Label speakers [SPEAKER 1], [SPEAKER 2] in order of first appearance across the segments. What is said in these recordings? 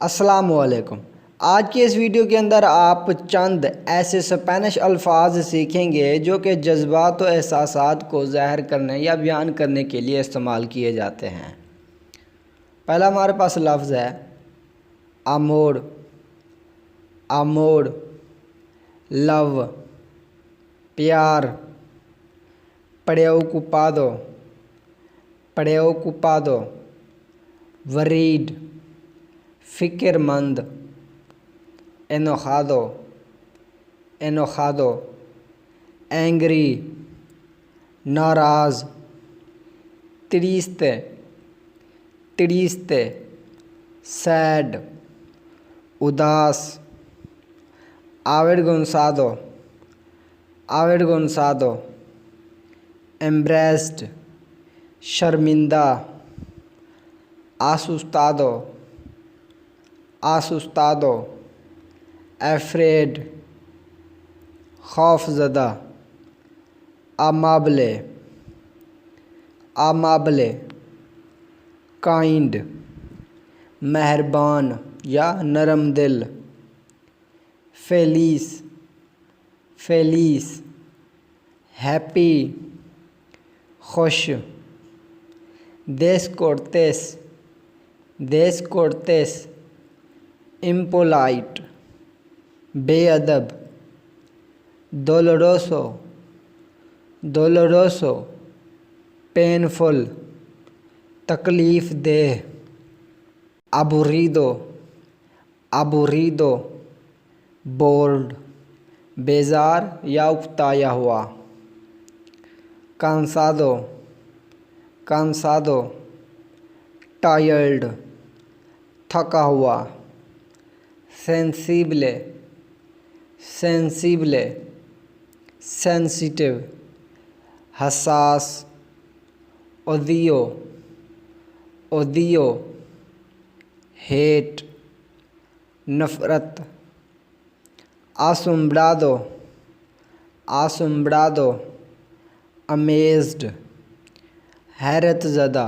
[SPEAKER 1] अस्सलाम वालेकुम। आज की इस वीडियो के अंदर आप चंद ऐसे स्पेनिश अल्फाज सीखेंगे जो कि जज्बात और एहसासात को ज़ाहिर करने या बयान करने के लिए इस्तेमाल किए जाते हैं। पहला हमारे पास लफ्ज़ है आमोर। आमोर लव, प्यार। प्रेओकुपादो, प्रेओकुपादो वरीड, फ़िक्रमंद। एनोखादो, एनोखादो एंग्री, नाराज़। ट्रिस्टे, ट्रिस्टे सैड, उदास। आवेरगोंसादो, आवेरगोंसादो एम्ब्रेस्ड, शर्मिंदा। आसुस्तादो, आसुस्तादो एफ्रेड, खौफज़दा। अमाबले, अमाबले काइंड, मेहरबान या नरम दिल। फेलिस, फेलिस हैप्पी, खुश। देसकोर्टेस, देसकोर्टेस इम्पोलाइट, बेअदब। डोलोरोसो, डोलोरोसो पेनफुल, तकलीफ़ देह। अबुरीदो, अबुरीदो बोर्ड, बेजार या उकताया हुआ। कांसादो, कांसादो टायर्ड, थका हुआ। सेंसिबले, सेंसिबले सेंसिटिव, हसास। ओदियो, ओदियो हेट, नफ़रत। आसुम्ब्रादो, आसुम्ब्रादो अमेज्ड, हैरत ज़दा।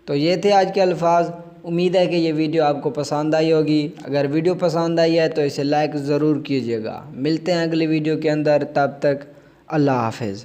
[SPEAKER 1] तो ये थे आज के अल्फाज। उम्मीद है कि ये वीडियो आपको पसंद आई होगी। अगर वीडियो पसंद आई है तो इसे लाइक ज़रूर कीजिएगा। मिलते हैं अगली वीडियो के अंदर, तब तक अल्लाह हाफ़िज़।